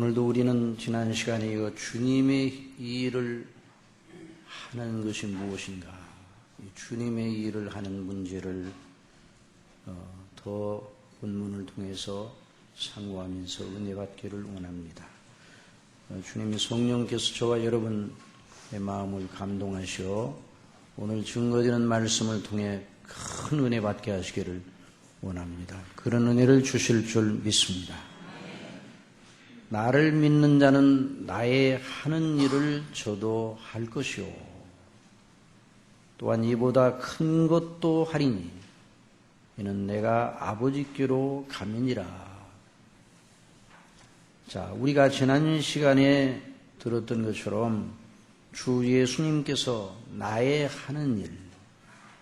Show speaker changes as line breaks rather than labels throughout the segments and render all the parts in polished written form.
오늘도 우리는 지난 시간에 이어 주님의 일을 하는 것이 무엇인가, 주님의 일을 하는 문제를 더 본문을 통해서 상고하면서 은혜 받기를 원합니다. 주님의 성령께서 저와 여러분의 마음을 감동하시어 오늘 증거되는 말씀을 통해 큰 은혜 받게 하시기를 원합니다. 그런 은혜를 주실 줄 믿습니다. 나를 믿는 자는 나의 하는 일을 저도 할 것이요, 또한 이보다 큰 것도 하리니 이는 내가 아버지께로 감이니라. 자, 우리가 지난 시간에 들었던 것처럼 주 예수님께서 나의 하는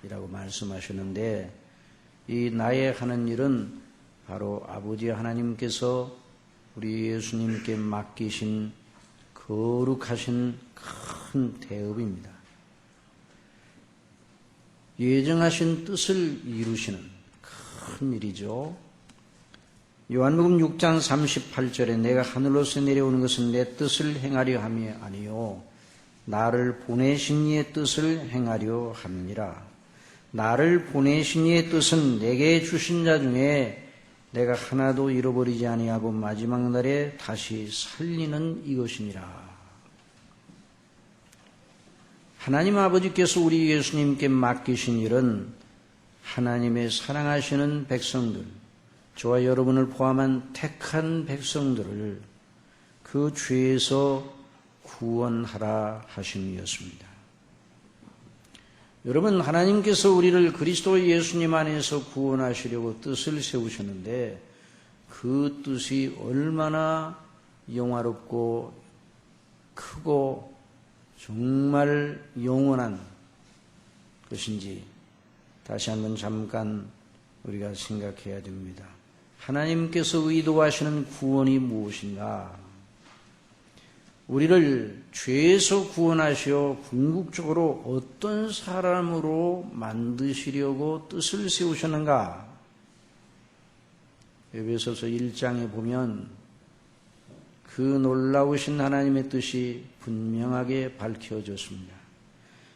일이라고 말씀하셨는데, 이 나의 하는 일은 바로 아버지 하나님께서 우리 예수님께 맡기신 거룩하신 큰 대업입니다. 예정하신 뜻을 이루시는 큰 일이죠. 요한복음 6장 38절에 내가 하늘로서 내려오는 것은 내 뜻을 행하려 함이 아니요 나를 보내신 이의 뜻을 행하려 함이니라. 나를 보내신 이의 뜻은 내게 주신 자 중에 내가 하나도 잃어버리지 아니하고 마지막 날에 다시 살리는 이것이니라. 하나님 아버지께서 우리 예수님께 맡기신 일은 하나님의 사랑하시는 백성들, 저와 여러분을 포함한 택한 백성들을 그 죄에서 구원하라 하심이었습니다. 여러분, 하나님께서 우리를 그리스도 예수님 안에서 구원하시려고 뜻을 세우셨는데 그 뜻이 얼마나 영화롭고 크고 정말 영원한 것인지 다시 한번 잠깐 우리가 생각해야 됩니다. 하나님께서 의도하시는 구원이 무엇인가? 우리를 죄에서 구원하시어 궁극적으로 어떤 사람으로 만드시려고 뜻을 세우셨는가? 에베소서 1장에 보면 그 놀라우신 하나님의 뜻이 분명하게 밝혀졌습니다.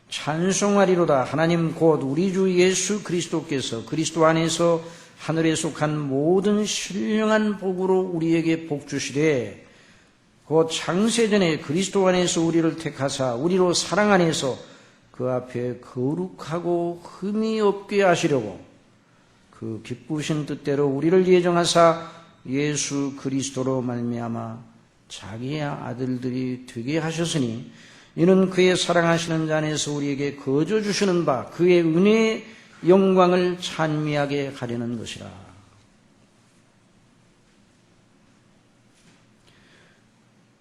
찬송하리로다. 하나님 곧 우리 주 예수 그리스도께서 그리스도 안에서 하늘에 속한 모든 신령한 복으로 우리에게 복 주시되 곧 창세전에 그리스도 안에서 우리를 택하사 우리로 사랑 안에서 그 앞에 거룩하고 흠이 없게 하시려고 그 기쁘신 뜻대로 우리를 예정하사 예수 그리스도로 말미암아 자기의 아들들이 되게 하셨으니 이는 그의 사랑하시는 자 안에서 우리에게 거저 주시는 바 그의 은혜의 영광을 찬미하게 하려는 것이라.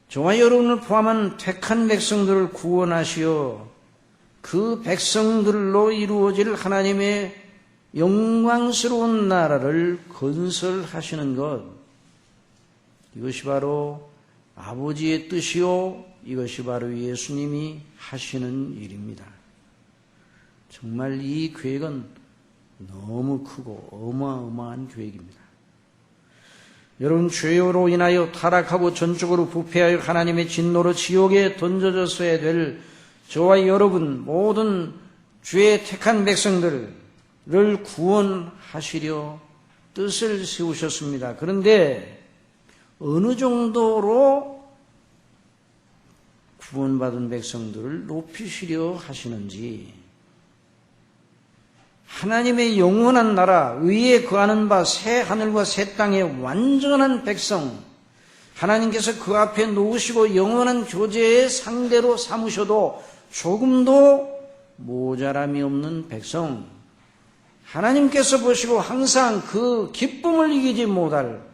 저와 여러분을 포함한 택한 백성들을 구원하시어 그 백성들로 이루어질 하나님의 영광스러운 나라를 건설하시는 것, 이것이 바로 아버지의 뜻이요, 이것이 바로 예수님이 하시는 일입니다. 정말 이 계획은 너무 크고 어마어마한 계획입니다. 여러분, 죄로 인하여 타락하고 전적으로 부패하여 하나님의 진노로 지옥에 던져졌어야 될 저와 여러분 모든 죄에 택한 백성들을 구원하시려 뜻을 세우셨습니다. 그런데 어느 정도로 구원받은 백성들을 높이시려 하시는지, 하나님의 영원한 나라, 의에 거하는 바 새 하늘과 새 땅의 완전한 백성, 하나님께서 그 앞에 놓으시고 영원한 교제의 상대로 삼으셔도 조금도 모자람이 없는 백성, 하나님께서 보시고 항상 그 기쁨을 이기지 못할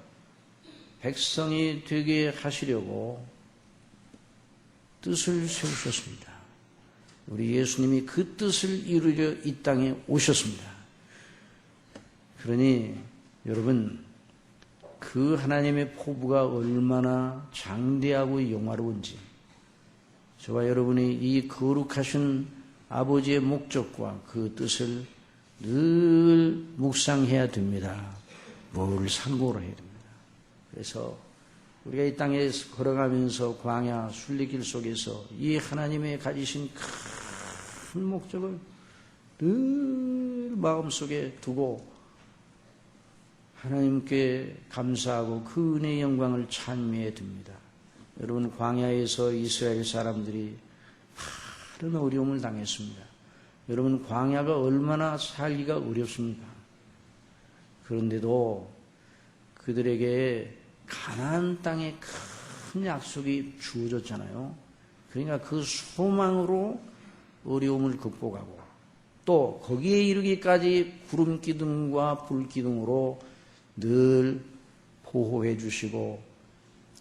백성이 되게 하시려고 뜻을 세우셨습니다. 우리 예수님이 그 뜻을 이루려 이 땅에 오셨습니다. 그러니 여러분, 그 하나님의 포부가 얼마나 장대하고 영화로운지 저와 여러분이 이 거룩하신 아버지의 목적과 그 뜻을 늘 묵상해야 됩니다. 뭘 상고로 해야 됩니다. 그래서 우리가 이 땅에 걸어가면서 광야 순례길 속에서 이 하나님의 가지신 큰 목적을 늘 마음속에 두고 하나님께 감사하고 그 은혜의 영광을 찬미해 듭니다. 여러분, 광야에서 이스라엘 사람들이 많은 어려움을 당했습니다. 여러분, 광야가 얼마나 살기가 어렵습니까? 그런데도 그들에게 가나안 땅에 큰 약속이 주어졌잖아요. 그러니까 그 소망으로 어려움을 극복하고 또 거기에 이르기까지 구름 기둥과 불 기둥으로 늘 보호해 주시고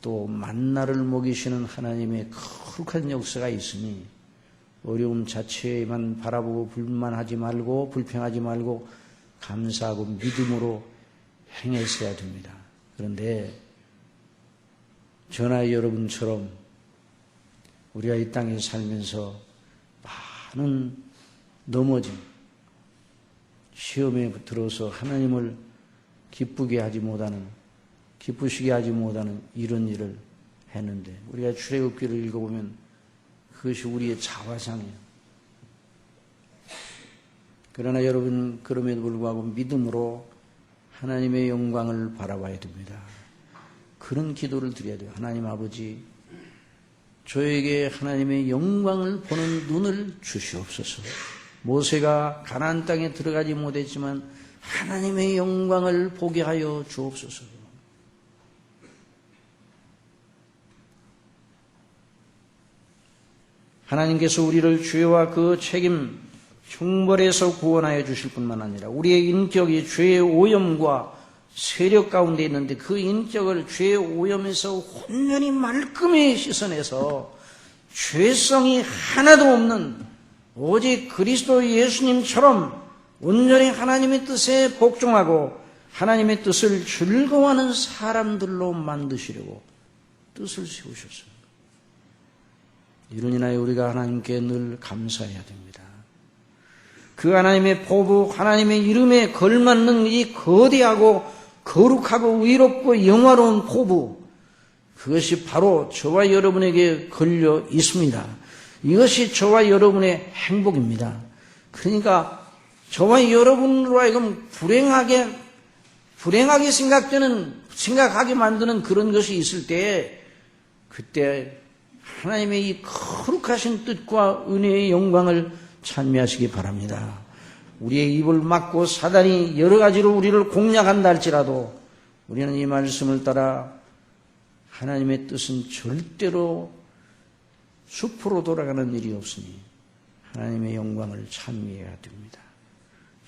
또 만나를 먹이시는 하나님의 거룩한 역사가 있으니 어려움 자체만 바라보고 불만하지 말고 불평하지 말고 감사하고 믿음으로 행했어야 됩니다. 그런데 저나 여러분처럼 우리가 이 땅에 살면서 많은 넘어짐, 시험에 들어서 하나님을 기쁘시게 하지 못하는 이런 일을 했는데 우리가 출애굽기를 읽어보면 그것이 우리의 자화상이에요. 그러나 여러분, 그럼에도 불구하고 믿음으로 하나님의 영광을 바라봐야 됩니다. 그런 기도를 드려야 돼요. 하나님 아버지, 저에게 하나님의 영광을 보는 눈을 주시옵소서. 모세가 가나안 땅에 들어가지 못했지만 하나님의 영광을 보게 하여 주옵소서. 하나님께서 우리를 죄와 그 책임 형벌에서 구원하여 주실 뿐만 아니라 우리의 인격이 죄의 오염과 세력 가운데 있는데 그 인격을 죄의 오염에서 온전히 말끔히 씻어내서 죄성이 하나도 없는 오직 그리스도 예수님처럼 온전히 하나님의 뜻에 복종하고 하나님의 뜻을 즐거워하는 사람들로 만드시려고 뜻을 세우셨어요. 이런 인하여 우리가 하나님께 늘 감사해야 됩니다. 그 하나님의 포부, 하나님의 이름에 걸맞는 이 거대하고 거룩하고 의롭고 영화로운 포부, 그것이 바로 저와 여러분에게 걸려 있습니다. 이것이 저와 여러분의 행복입니다. 그러니까 저와 여러분으로 하여금 불행하게 생각하게 만드는 그런 것이 있을 때 그때 하나님의 이 거룩하신 뜻과 은혜의 영광을 찬미하시기 바랍니다. 우리의 입을 막고 사단이 여러 가지로 우리를 공략한다 할지라도 우리는 이 말씀을 따라 하나님의 뜻은 절대로 숲으로 돌아가는 일이 없으니 하나님의 영광을 찬미해야 됩니다.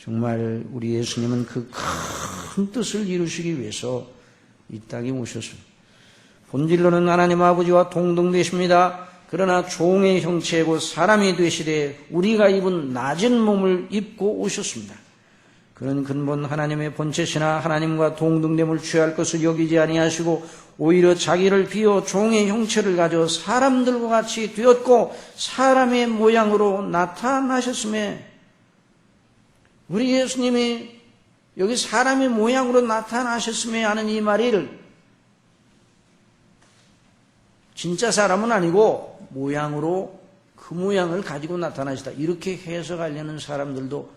정말 우리 예수님은 그 큰 뜻을 이루시기 위해서 이 땅에 오셨습니다. 본질로는 하나님 아버지와 동등되십니다. 그러나 종의 형체고 사람이 되시되 우리가 입은 낮은 몸을 입고 오셨습니다. 그런 근본 하나님의 본체시나 하나님과 동등됨을 취할 것을 여기지 아니하시고 오히려 자기를 비워 종의 형체를 가져 사람들과 같이 되었고 사람의 모양으로 나타나셨음에 우리 예수님이 여기 사람의 모양으로 나타나셨음에 하는 이 말을 진짜 사람은 아니고 모양으로 그 모양을 가지고 나타나시다 이렇게 해석하려는 사람들도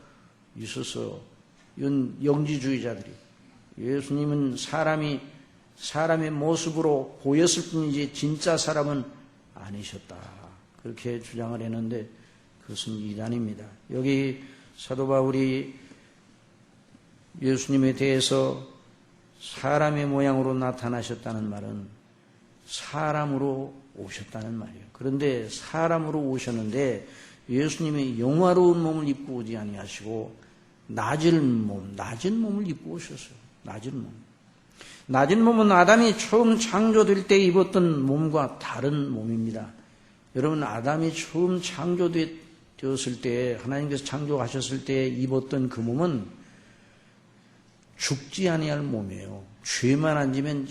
있어서 이런 영지주의자들이 예수님은 사람의 모습으로 보였을 뿐이지 진짜 사람은 아니셨다 그렇게 주장을 했는데 그것은 이단입니다. 여기 사도 바울이 예수님에 대해서 사람의 모양으로 나타나셨다는 말은 사람으로 오셨다는 말이에요. 그런데 사람으로 오셨는데 예수님이 영화로운 몸을 입고 오지 아니하시고 낮은 몸을 입고 오셨어요. 낮은 몸은 아담이 처음 창조될 때 입었던 몸과 다른 몸입니다. 여러분, 아담이 처음 창조되었을 때 하나님께서 창조하셨을 때 입었던 그 몸은 죽지 아니할 몸이에요. 죄만 안 지면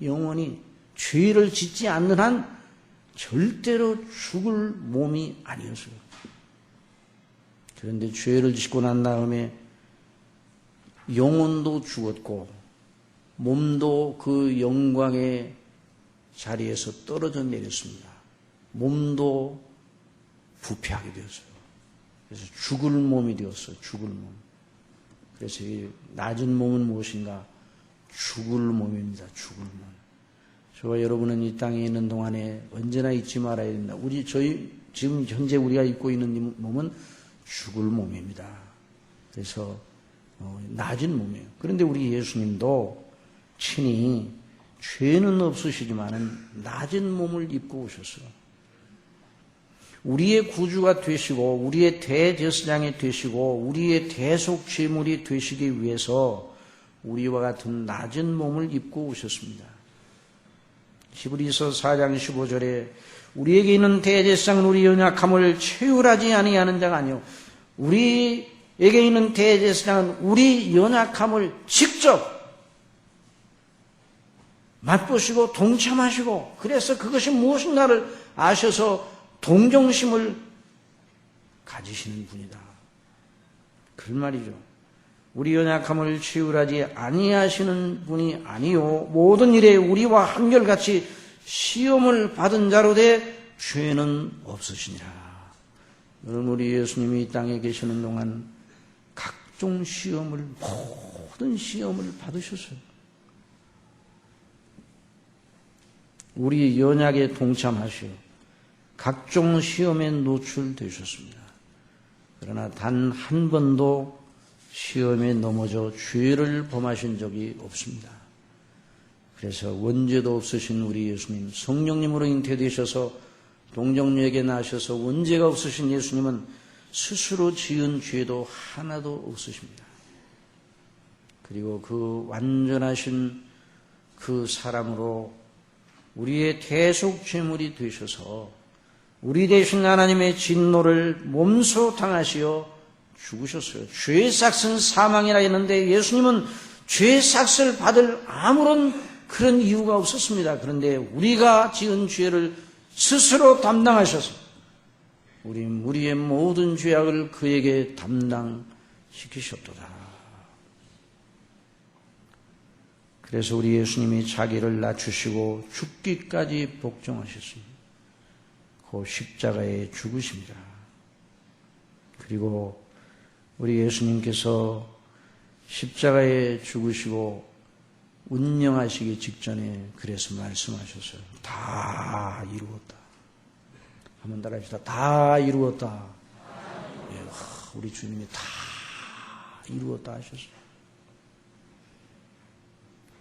영원히 죄를 짓지 않는 한 절대로 죽을 몸이 아니었어요. 그런데 죄를 짓고 난 다음에 영혼도 죽었고 몸도 그 영광의 자리에서 떨어져 내렸습니다. 몸도 부패하게 되었어요. 그래서 죽을 몸이 되었어요. 죽을 몸. 그래서 이 낮은 몸은 무엇인가? 죽을 몸입니다. 죽을 몸. 저와 여러분은 이 땅에 있는 동안에 언제나 잊지 말아야 됩니다. 지금 현재 우리가 입고 있는 이 몸은 죽을 몸입니다. 그래서 낮은 몸이에요. 그런데 우리 예수님도 친히 죄는 없으시지만은 낮은 몸을 입고 오셨어요. 우리의 구주가 되시고 우리의 대제사장이 되시고 우리의 대속 제물이 되시기 위해서 우리와 같은 낮은 몸을 입고 오셨습니다. 히브리서 4장 15절에 우리에게 있는 대제사장은 우리 연약함을 체휼하지 아니하는 자가 아니요 우리에게 있는 대제사장은 우리 연약함을 직접 맛보시고 동참하시고 그래서 그것이 무엇인가를 아셔서 동정심을 가지시는 분이다. 그 말이죠. 우리 연약함을 체휼하지 아니하시는 분이 아니요 모든 일에 우리와 한결같이 시험을 받은 자로 돼 죄는 없으시니라. 여러분 우리 예수님이 이 땅에 계시는 동안 각종 시험을 모든 시험을 받으셨어요. 우리 연약에 동참하시어 각종 시험에 노출되셨습니다. 그러나 단 한 번도 시험에 넘어져 죄를 범하신 적이 없습니다. 그래서 원죄도 없으신 우리 예수님, 성령님으로 잉태되셔서 동정녀에게 나셔서 원죄가 없으신 예수님은 스스로 지은 죄도 하나도 없으십니다. 그리고 그 완전하신 그 사랑으로 우리의 대속 제물이 되셔서 우리 대신 하나님의 진노를 몸소 당하시어 죽으셨어요. 죄의 삭은 사망이라 했는데 예수님은 죄의 삭을 받을 아무런 그런 이유가 없었습니다. 그런데 우리가 지은 죄를 스스로 담당하셔서 우리의 모든 죄악을 그에게 담당시키셨도다. 그래서 우리 예수님이 자기를 낮추시고 죽기까지 복종하셨습니다. 그 십자가에 죽으십니다. 그리고 우리 예수님께서 십자가에 죽으시고 운명하시기 직전에 그래서 말씀하셨어요. 다 이루었다. 한번 따라합시다. 다 이루었다. 우리 주님이 다 이루었다 하셨어요.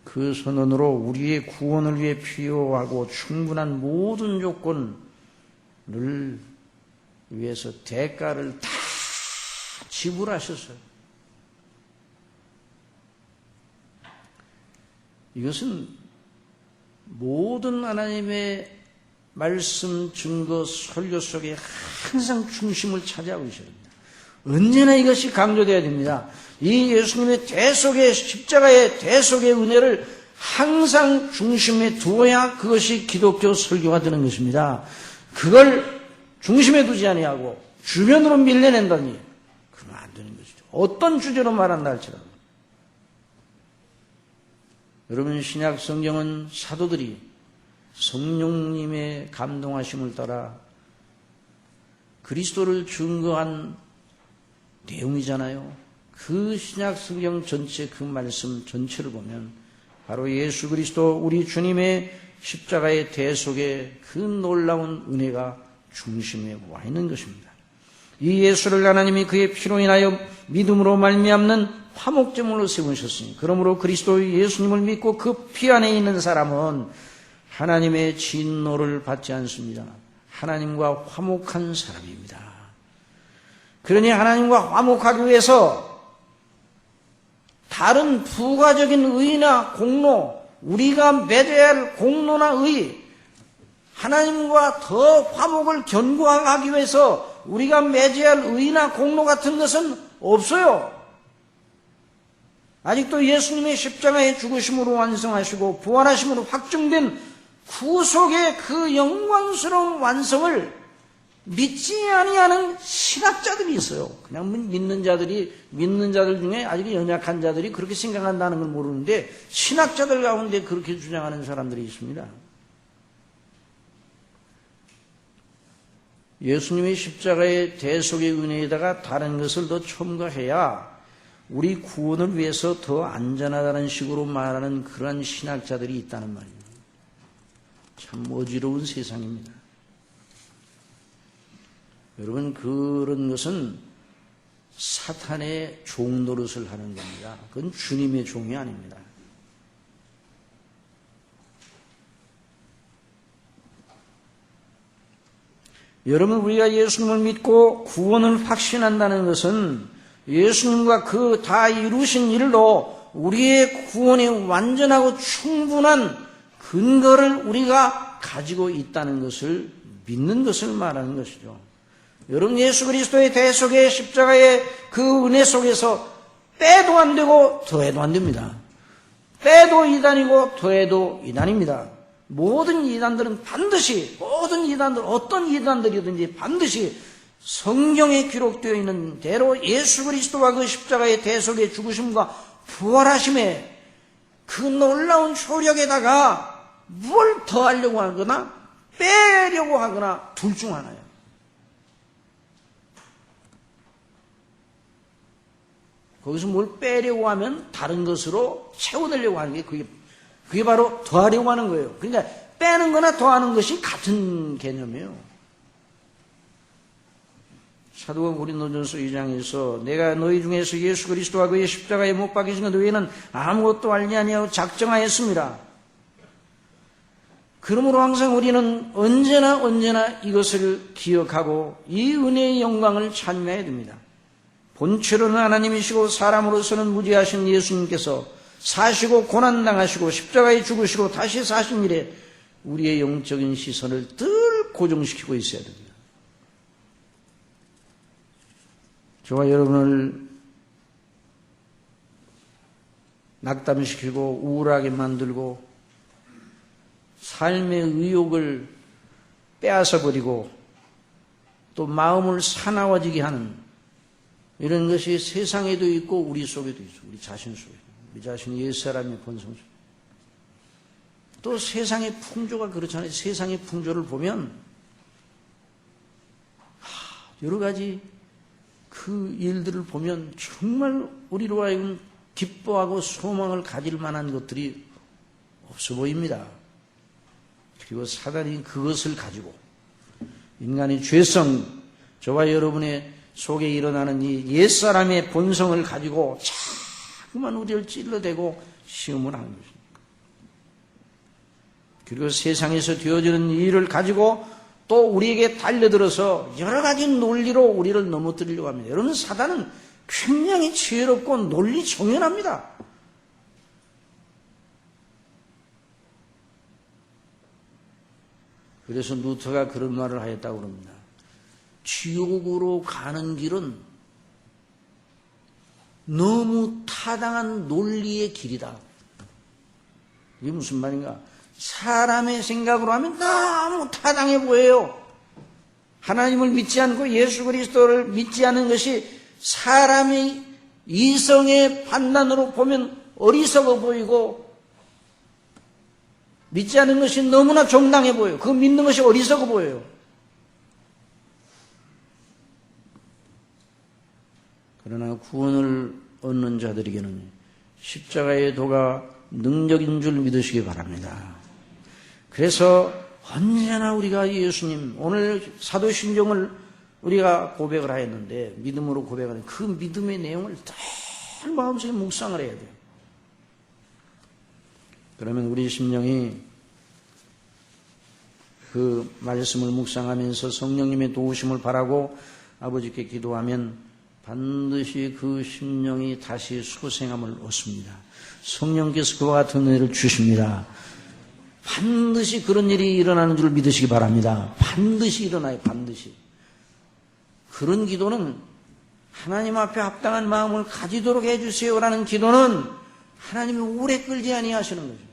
그 선언으로 우리의 구원을 위해 필요하고 충분한 모든 조건을 위해서 대가를 다 지불하셨어요. 이것은 모든 하나님의 말씀, 증거, 설교 속에 항상 중심을 차지하고 있어야 됩니다. 언제나 이것이 강조되어야 됩니다. 이 예수님의 대속의 십자가의 대속의 은혜를 항상 중심에 두어야 그것이 기독교 설교가 되는 것입니다. 그걸 중심에 두지 아니하고 주변으로 밀려낸다니 그러면 안 되는 것이죠. 어떤 주제로 말한다 할지라도. 여러분 신약 성경은 사도들이 성령님의 감동하심을 따라 그리스도를 증거한 내용이잖아요. 그 신약 성경 전체 그 말씀 전체를 보면 바로 예수 그리스도 우리 주님의 십자가의 대속의 그 놀라운 은혜가 중심에 와 있는 것입니다. 이 예수를 하나님이 그의 피로 인하여 믿음으로 말미암는 화목제물로 세우셨으니 그러므로 그리스도 예수님을 믿고 그 피 안에 있는 사람은 하나님의 진노를 받지 않습니다. 하나님과 화목한 사람입니다. 그러니 하나님과 화목하기 위해서 다른 부가적인 의나 공로, 우리가 맺어야 할 공로나 의, 하나님과 더 화목을 견고하기 위해서 우리가 맺어야 할 의나 공로 같은 것은 없어요. 아직도 예수님의 십자가의 죽으심으로 완성하시고 부활하심으로 확정된 구속의 그 영광스러운 완성을 믿지 아니하는 신학자들이 있어요. 그냥 믿는 자들 중에 아직 연약한 자들이 그렇게 생각한다는 걸 모르는데 신학자들 가운데 그렇게 주장하는 사람들이 있습니다. 예수님의 십자가의 대속의 은혜에다가 다른 것을 더 첨가해야 우리 구원을 위해서 더 안전하다는 식으로 말하는 그러한 신학자들이 있다는 말입니다. 참 어지러운 세상입니다. 여러분, 그런 것은 사탄의 종 노릇을 하는 겁니다. 그건 주님의 종이 아닙니다. 여러분, 우리가 예수님을 믿고 구원을 확신한다는 것은 예수님과 그 다 이루신 일로 우리의 구원이 완전하고 충분한 근거를 우리가 가지고 있다는 것을 믿는 것을 말하는 것이죠. 여러분, 예수 그리스도의 대속의 십자가의 그 은혜 속에서 빼도 안 되고 더해도 안 됩니다. 빼도 이단이고 더해도 이단입니다. 모든 이단들은 반드시, 어떤 이단들이든지 반드시 성경에 기록되어 있는 대로 예수 그리스도와 그 십자가의 대속의 죽으심과 부활하심에 그 놀라운 효력에다가 뭘 더하려고 하거나 빼려고 하거나 둘 중 하나예요. 거기서 뭘 빼려고 하면 다른 것으로 채워내려고 하는 게 그게 바로 더하려고 하는 거예요. 그러니까 빼는 거나 더하는 것이 같은 개념이에요. 사도가 고린도전서 2장에서 내가 너희 중에서 예수 그리스도와 그의 십자가에 못 박히신 것 외에는 아무것도 알지 아니하고 작정하였습니다. 그러므로 항상 우리는 언제나 이것을 기억하고 이 은혜의 영광을 찬양해야 됩니다. 본체로는 하나님이시고 사람으로서는 무지하신 예수님께서 사시고 고난당하시고 십자가에 죽으시고 다시 사신 일에 우리의 영적인 시선을 늘 고정시키고 있어야 됩니다. 저와 여러분을 낙담시키고 우울하게 만들고 삶의 의욕을 빼앗아 버리고 또 마음을 사나워지게 하는 이런 것이 세상에도 있고 우리 속에도 있어. 우리 자신 속에. 우리 자신이 옛사람의 본성 속에. 또 세상의 풍조가 그렇잖아요. 세상의 풍조를 보면 여러 가지 그 일들을 보면 정말 우리로 하여금 기뻐하고 소망을 가질 만한 것들이 없어 보입니다. 그리고 사단이 그것을 가지고 인간의 죄성, 저와 여러분의 속에 일어나는 이 옛사람의 본성을 가지고 자꾸만 우리를 찔러대고 시험을 하는 것입니다. 그리고 세상에서 되어지는 일을 가지고 또 우리에게 달려들어서 여러 가지 논리로 우리를 넘어뜨리려고 합니다. 여러분, 사단은 굉장히 지혜롭고 논리 정연합니다. 그래서 루터가 그런 말을 하였다고 합니다. 지옥으로 가는 길은 너무 타당한 논리의 길이다. 이게 무슨 말인가? 사람의 생각으로 하면 너무 타당해 보여요. 하나님을 믿지 않고 예수 그리스도를 믿지 않은 것이 사람의 이성의 판단으로 보면 어리석어 보이고 믿지 않은 것이 너무나 정당해 보여요. 그거 믿는 것이 어리석어 보여요. 그러나 구원을 얻는 자들에게는 십자가의 도가 능력인 줄 믿으시기 바랍니다. 그래서 언제나 우리가 예수님, 오늘 사도신경을 우리가 고백을 하였는데 믿음으로 고백하는 그 믿음의 내용을 늘 마음속에 묵상을 해야 돼요. 그러면 우리 심령이 그 말씀을 묵상하면서 성령님의 도우심을 바라고 아버지께 기도하면 반드시 그 심령이 다시 소생함을 얻습니다. 성령께서 그와 같은 은혜를 주십니다. 반드시 그런 일이 일어나는 줄 믿으시기 바랍니다. 반드시 일어나요. 반드시. 그런 기도는 하나님 앞에 합당한 마음을 가지도록 해주세요라는 기도는 하나님이 오래 끌지 아니하시는 거죠.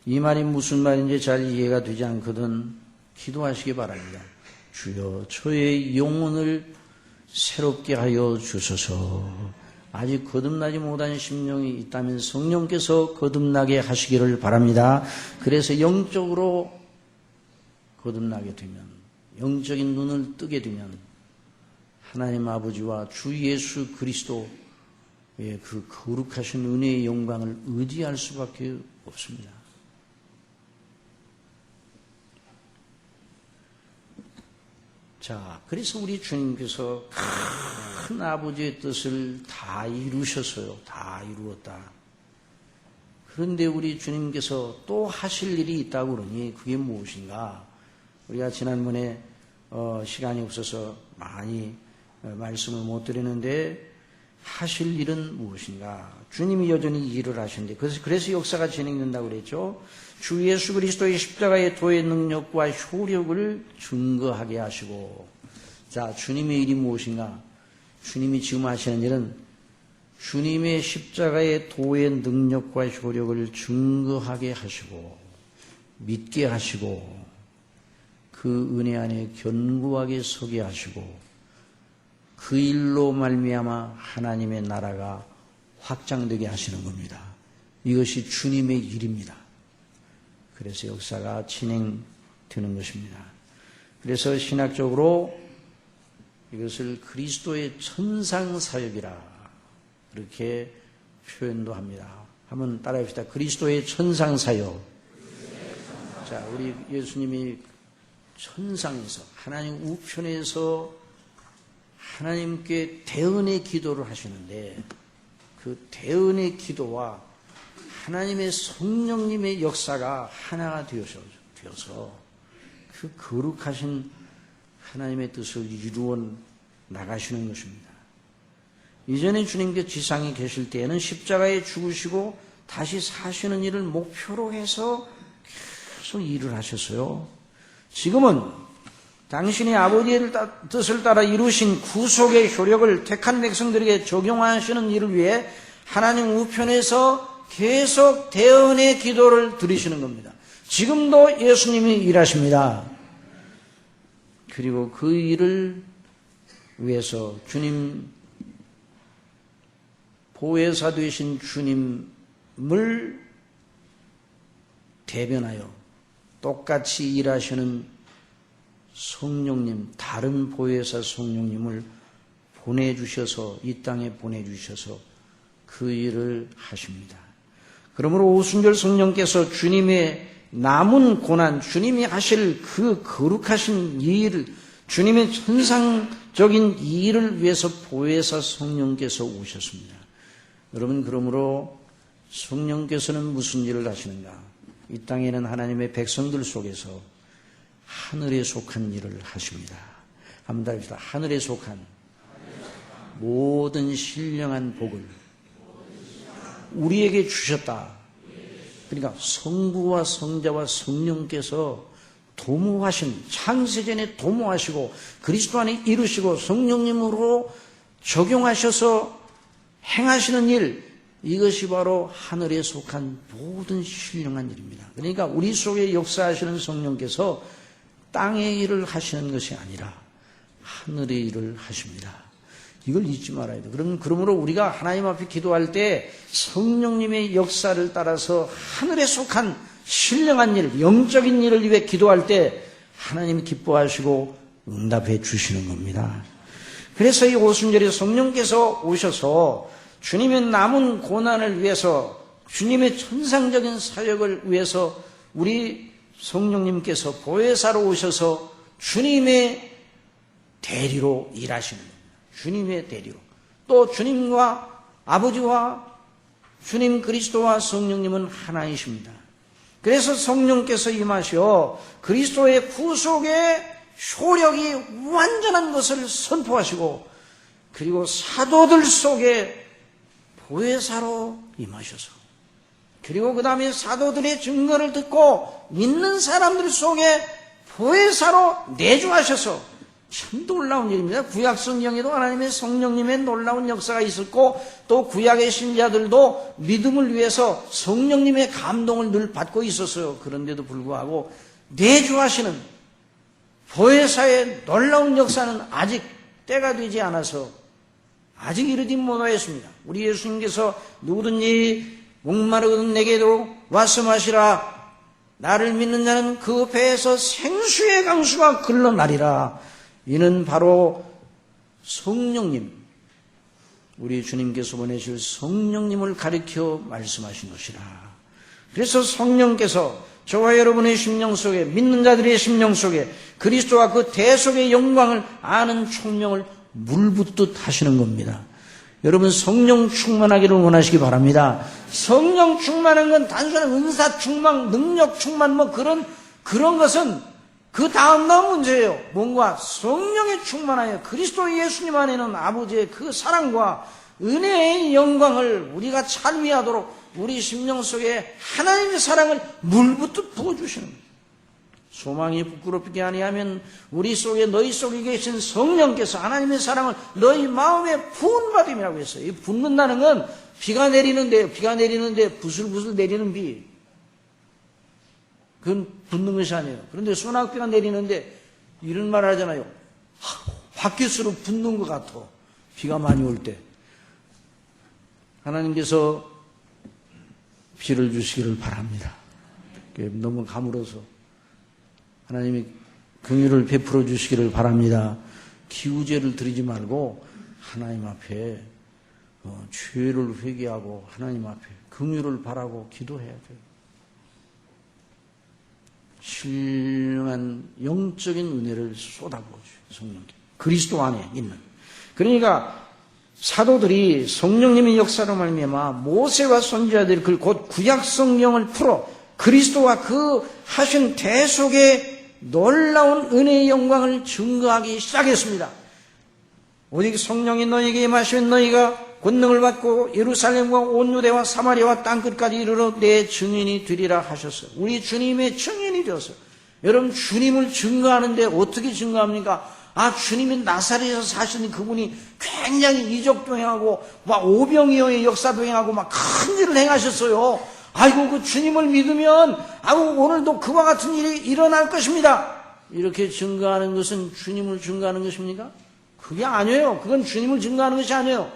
이 말이 무슨 말인지 잘 이해가 되지 않거든 기도하시기 바랍니다. 주여 저의 영혼을 새롭게 하여 주소서. 아직 거듭나지 못한 심령이 있다면 성령께서 거듭나게 하시기를 바랍니다. 그래서 영적으로 거듭나게 되면, 영적인 눈을 뜨게 되면 하나님 아버지와 주 예수 그리스도의 그 거룩하신 은혜의 영광을 의지할 수밖에 없습니다. 자, 그래서 우리 주님께서 큰 아버지의 뜻을 다 이루셨어요. 다 이루었다. 그런데 우리 주님께서 또 하실 일이 있다고 그러니 그게 무엇인가? 우리가 지난번에 시간이 없어서 많이 말씀을 못 드리는데 하실 일은 무엇인가? 주님이 여전히 일을 하시는데 그래서 역사가 진행된다고 그랬죠. 주 예수 그리스도의 십자가의 도의 능력과 효력을 증거하게 하시고, 자, 주님의 일이 무엇인가? 주님이 지금 하시는 일은 주님의 십자가의 도의 능력과 효력을 증거하게 하시고 믿게 하시고 그 은혜 안에 견고하게 서게 하시고 그 일로 말미암아 하나님의 나라가 확장되게 하시는 겁니다. 이것이 주님의 일입니다. 그래서 역사가 진행되는 것입니다. 그래서 신학적으로 이것을 그리스도의 천상사역이라 그렇게 표현도 합니다. 한번 따라합시다. 그리스도의 천상사역. 자, 우리 예수님이 천상에서 하나님 우편에서 하나님께 대언의 기도를 하시는데 그 대언의 기도와 하나님의 성령님의 역사가 하나가 되어서 그 거룩하신 하나님의 뜻을 이루어 나가시는 것입니다. 이전에 주님께 지상에 계실 때에는 십자가에 죽으시고 다시 사시는 일을 목표로 해서 계속 일을 하셨어요. 지금은 당신의 아버지의 뜻을 따라 이루신 구속의 효력을 택한 백성들에게 적용하시는 일을 위해 하나님 우편에서 계속 대언의 기도를 드리시는 겁니다. 지금도 예수님이 일하십니다. 그리고 그 일을 위해서 주님, 보혜사 되신 주님을 대변하여 똑같이 일하시는 성령님, 다른 보혜사 성령님을 보내주셔서 이 땅에 보내주셔서 그 일을 하십니다. 그러므로 오순절 성령께서 주님의 남은 고난, 주님이 하실 그 거룩하신 일, 주님의 천상적인 일을 위해서 보혜사 성령께서 오셨습니다. 여러분, 그러므로 성령께서는 무슨 일을 하시는가? 이 땅에는 하나님의 백성들 속에서 하늘에 속한 일을 하십니다. 한번 답합시다. 하늘에 속한 모든 신령한 복을 우리에게 주셨다. 그러니까 성부와 성자와 성령께서 도모하신, 창세전에 도모하시고 그리스도 안에 이루시고 성령님으로 적용하셔서 행하시는 일, 이것이 바로 하늘에 속한 모든 신령한 일입니다. 그러니까 우리 속에 역사하시는 성령께서 땅의 일을 하시는 것이 아니라 하늘의 일을 하십니다. 이걸 잊지 말아야 돼요. 그러므로 우리가 하나님 앞에 기도할 때 성령님의 역사를 따라서 하늘에 속한 신령한 일, 영적인 일을 위해 기도할 때 하나님이 기뻐하시고 응답해 주시는 겁니다. 그래서 이 오순절에 성령께서 오셔서 주님의 남은 고난을 위해서, 주님의 천상적인 사역을 위해서 우리 성령님께서 보혜사로 오셔서 주님의 대리로 일하시는 겁니다. 주님의 대리로. 또 주님과 아버지와 주님 그리스도와 성령님은 하나이십니다. 그래서 성령께서 임하시어 그리스도의 구속의 효력이 완전한 것을 선포하시고, 그리고 사도들 속에 보혜사로 임하셔서, 그리고 그 다음에 사도들의 증거를 듣고 믿는 사람들 속에 보혜사로 내주하셔서 참 놀라운 일입니다. 구약 성경에도 하나님의 성령님의 놀라운 역사가 있었고 또 구약의 신자들도 믿음을 위해서 성령님의 감동을 늘 받고 있었어요. 그런데도 불구하고 내주하시는 보혜사의 놀라운 역사는 아직 때가 되지 않아서 아직 이르지 못하였습니다. 우리 예수님께서 누구든지 목마르거든 내게로 와서 마시라. 나를 믿는 자는 그 배에서 생수의 강수가 흘러나리라. 이는 바로 성령님, 우리 주님께서 보내실 성령님을 가리켜 말씀하신 것이라. 그래서 성령께서 저와 여러분의 심령 속에, 믿는 자들의 심령 속에 그리스도와 그 대속의 영광을 아는 총명을 물붓듯 하시는 겁니다. 여러분 성령 충만하기를 원하시기 바랍니다. 성령 충만한 건 단순한 은사 충만, 능력 충만 그런 것은 그 다음 문제예요. 뭔가 성령에 충만하여 그리스도 예수님 안에는 아버지의 그 사랑과 은혜의 영광을 우리가 찬미하도록 우리 심령 속에 하나님의 사랑을 물붓듯 부어주시는 거예요. 소망이 부끄럽게 아니하면 우리 속에 너희 속에 계신 성령께서 하나님의 사랑을 너희 마음에 부은 받음이라고 했어요. 이 붓는다는 건 비가 내리는데 부슬부슬 내리는 비. 그건 붓는 것이 아니에요. 그런데 소낙비가 내리는데 이런 말 하잖아요. 밖에서로 붓는 것 같아. 비가 많이 올 때. 하나님께서 비를 주시기를 바랍니다. 너무 가물어서 하나님이 긍휼을 베풀어 주시기를 바랍니다. 기우제를 드리지 말고 하나님 앞에 죄를 회개하고 하나님 앞에 긍휼을 바라고 기도해야 돼요. 신령한 영적인 은혜를 쏟아부어줘요. 성령께. 그리스도 안에 있는. 그러니까 사도들이 성령님의 역사로 말미암아 모세와 선지자들이 곧 구약 성경을 풀어 그리스도와 그 하신 대속의 놀라운 은혜의 영광을 증거하기 시작했습니다. 오직 성령이 너희에게 임하시면 너희가 권능을 받고 예루살렘과 온 유대와 사마리아와 땅끝까지 이르러 내 증인이 되리라 하셨어요. 우리 주님의 증인이 되었어요. 여러분 주님을 증거하는데 어떻게 증거합니까? 주님이 나사렛에서 사시는 그분이 굉장히 이적도 행하고 막 오병이어의 역사도 행하고 막 큰 일을 행하셨어요. 아이고 그 주님을 믿으면 오늘도 그와 같은 일이 일어날 것입니다. 이렇게 증거하는 것은 주님을 증거하는 것입니까? 그게 아니에요. 그건 주님을 증거하는 것이 아니에요.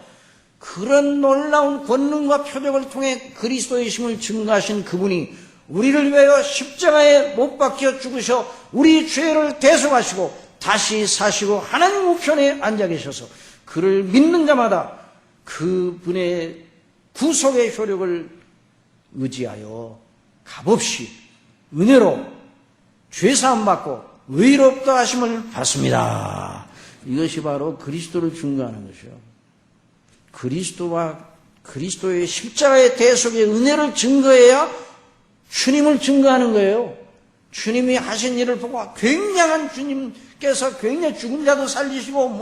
그런 놀라운 권능과 표적을 통해 그리스도의 힘을 증거하신 그분이 우리를 위하여 십자가에 못 박혀 죽으셔 우리 죄를 대속하시고 다시 사시고 하나님 우편에 앉아 계셔서 그를 믿는 자마다 그분의 구속의 효력을 의지하여 값없이 은혜로 죄사함 받고 의롭다 하심을 받습니다. 이것이 바로 그리스도를 증거하는 것이요. 그리스도와 그리스도의 십자가의 대속의 은혜를 증거해야 주님을 증거하는 거예요. 주님이 하신 일을 보고 굉장한 주님께서 굉장히 죽은 자도 살리시고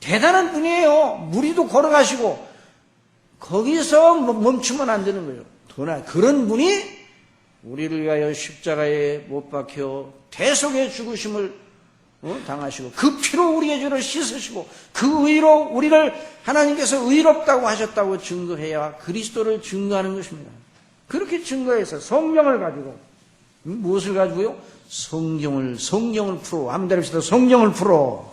대단한 분이에요. 무리도 걸어가시고 거기서 멈추면 안 되는 거예요. 그런 분이 우리를 위하여 십자가에 못 박혀 대속의 죽으심을 당하시고 그 피로 우리의 죄를 씻으시고 그 의로 우리를 하나님께서 의롭다고 하셨다고 증거해야 그리스도를 증거하는 것입니다. 그렇게 증거해서 성경을 가지고 무엇을 가지고요? 성경을 풀어. 한번 때립시다. 성경을 풀어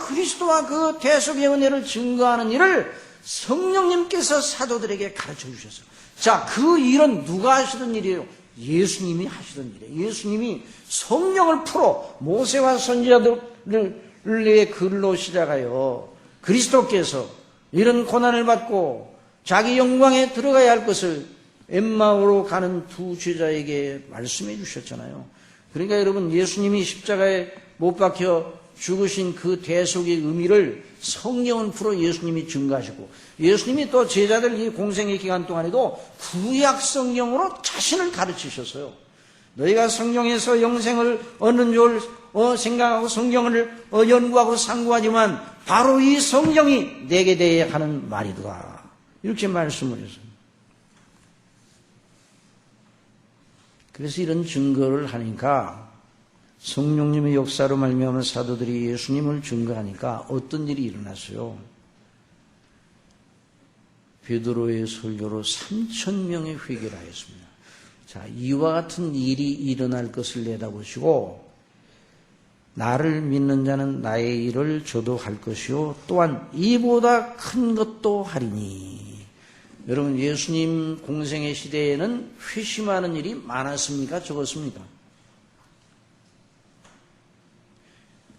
그리스도와 그 대속의 은혜를 증거하는 일을 성령님께서 사도들에게 가르쳐 주셨어요. 자, 그 일은 누가 하시던 일이에요? 예수님이 하시던 일이에요. 예수님이 성령을 풀어 모세와 선지자들의 글로 시작하여 그리스도께서 이런 고난을 받고 자기 영광에 들어가야 할 것을 엠마오로 가는 두 제자에게 말씀해 주셨잖아요. 그러니까 여러분 예수님이 십자가에 못 박혀 죽으신 그 대속의 의미를 성령은 풀어 예수님이 증거하시고 예수님이 또 제자들 이 공생의 기간 동안에도 구약 성경으로 자신을 가르치셨어요. 너희가 성경에서 영생을 얻는 줄 생각하고 성경을 연구하고 상고하지만 바로 이 성경이 내게 대해 하는 말이더라. 이렇게 말씀을 했어요. 그래서 이런 증거를 하니까 성령님의 역사로 말미암아 사도들이 예수님을 증거하니까 어떤 일이 일어났어요? 베드로의 설교로 3,000명의 회개를 하였습니다. 자, 이와 같은 일이 일어날 것을 내다보시고 나를 믿는 자는 나의 일을 저도 할 것이요 또한 이보다 큰 것도 하리니. 여러분, 예수님 공생의 시대에는 회심하는 일이 많았습니까? 적었습니까?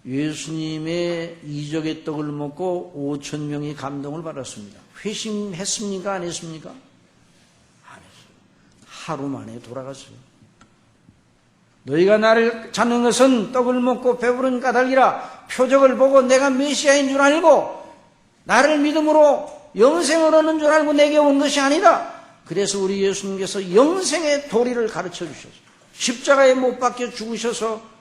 예수님의 이적의 떡을 먹고 5,000명이 감동을 받았습니다. 회심했습니까? 안 했습니까? 안 했어요. 하루 만에 돌아갔어요. 너희가 나를 찾는 것은 떡을 먹고 배부른 까닭이라. 표적을 보고 내가 메시아인 줄 알고 나를 믿음으로 영생을 얻는 줄 알고 내게 온 것이 아니다. 그래서 우리 예수님께서 영생의 도리를 가르쳐 주셔서 십자가에 못 박혀 죽으셔서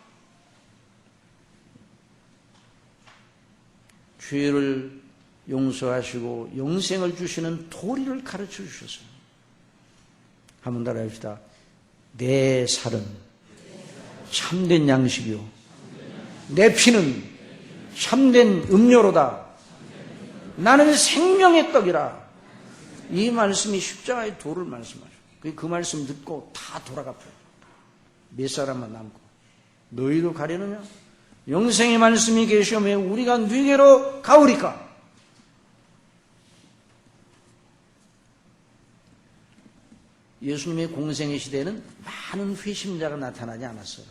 죄를 용서하시고 영생을 주시는 도리를 가르쳐 주셨어요. 한번 따라합시다. 내 살은 참된 양식이요 내 피는 참된 음료로다. 나는 생명의 떡이라. 이 말씀이 십자가의 도를 말씀하죠. 그 말씀 듣고 다 돌아가버려요. 몇 사람만 남고. 너희도 가려느냐? 영생의 말씀이 계시오매 우리가 누구에게로 가오리까? 예수님의 공생의 시대에는 많은 회심자가 나타나지 않았어요.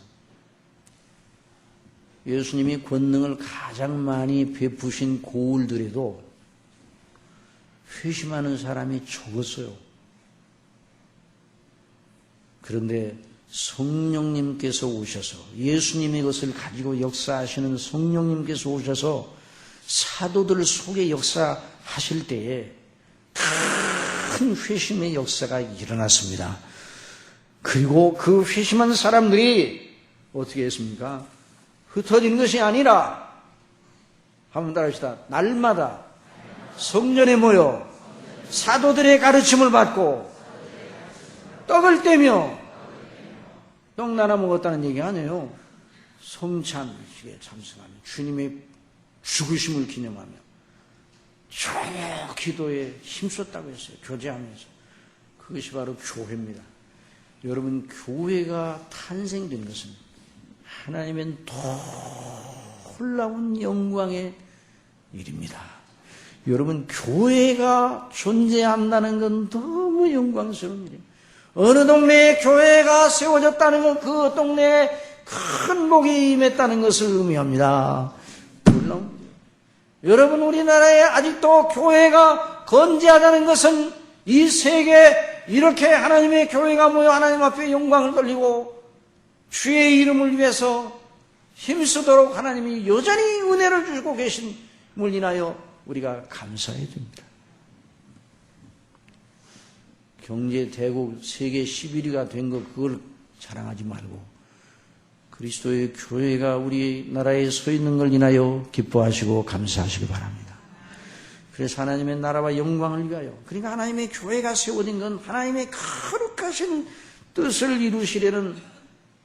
예수님이 권능을 가장 많이 베푸신 고을들에도 회심하는 사람이 적었어요. 그런데 성령님께서 오셔서 예수님의 것을 가지고 역사하시는 성령님께서 오셔서 사도들 속에 역사하실 때에 큰 회심의 역사가 일어났습니다. 그리고 그 회심한 사람들이 어떻게 했습니까? 흩어진 것이 아니라 한번 따라합시다. 날마다 성전에 모여 사도들의 가르침을 받고 떡을 떼며 떡 나눠 먹었다는 얘기 아니에요. 성찬식에 참석하며 주님의 죽으심을 기념하며 전혀 기도에 힘썼다고 했어요. 교제하면서. 그것이 바로 교회입니다. 여러분, 교회가 탄생된 것은 하나님의 놀라운 영광의 일입니다. 여러분, 교회가 존재한다는 건 너무 영광스러운 일이에요. 어느 동네에 교회가 세워졌다는 건 그 동네에 큰 복이 임했다는 것을 의미합니다. 놀라운 일이에요. 여러분, 우리나라에 아직도 교회가 건재하다는 것은 이 세계에 이렇게 하나님의 교회가 모여 하나님 앞에 영광을 돌리고 주의 이름을 위해서 힘쓰도록 하나님이 여전히 은혜를 주시고 계심을 인하여 우리가 감사해야 됩니다. 경제 대국 세계 11위가 된 거 그걸 자랑하지 말고 그리스도의 교회가 우리나라에 서 있는 걸 인하여 기뻐하시고 감사하시기 바랍니다. 그래서 하나님의 나라와 영광을 위하여, 그러니까 하나님의 교회가 세워진 건 하나님의 거룩하신 뜻을 이루시려는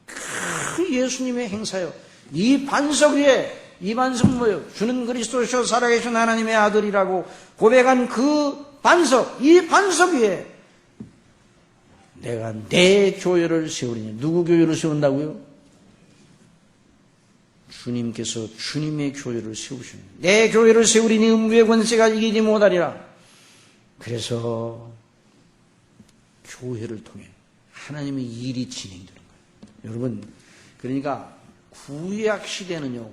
그 예수님의 행사요. 이 반석 위에, 이 반석 뭐예요? 주는 그리스도시요 살아계신 하나님의 아들이라고 고백한 그 반석, 이 반석 위에 내가 내 교회를 세우리니. 누구 교회를 세운다고요? 주님께서 주님의 교회를 세우시는. 내 교회를 세우리니 음부의 권세가 이기지 못하리라. 그래서 교회를 통해 하나님의 일이 진행되는 거예요. 여러분, 그러니까 구약시대는요,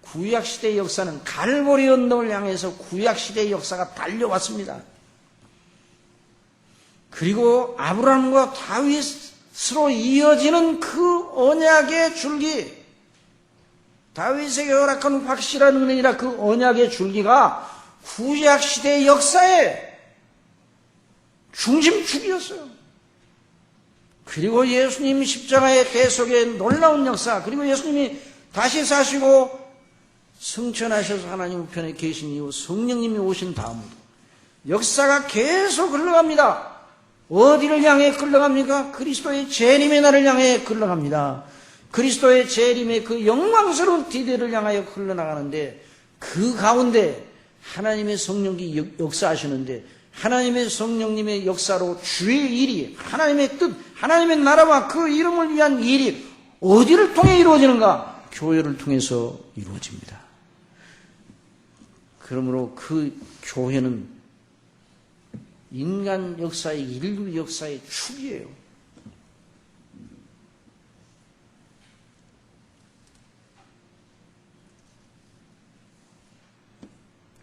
구약시대의 역사는 갈보리 언덕을 향해서 구약시대의 역사가 달려왔습니다. 그리고 아브라함과 다윗으로 이어지는 그 언약의 줄기, 다윗에게 허락한 확실한 은혜이라 그 언약의 줄기가 구약시대의 역사의 중심축이었어요. 그리고 예수님 십자가의 대속의 놀라운 역사, 그리고 예수님이 다시 사시고 승천하셔서 하나님 우편에 계신 이후 성령님이 오신 다음으로 역사가 계속 흘러갑니다. 어디를 향해 흘러갑니까? 그리스도의 재림의 날을 향해 흘러갑니다. 그리스도의 재림의 그 영광스러운 뒤대를 향하여 흘러나가는데 그 가운데 하나님의 성령이 역사하시는데 하나님의 성령님의 역사로 주의 일이 하나님의 뜻, 하나님의 나라와 그 이름을 위한 일이 어디를 통해 이루어지는가? 교회를 통해서 이루어집니다. 그러므로 그 교회는 인간 역사의 인류 역사의 축이에요.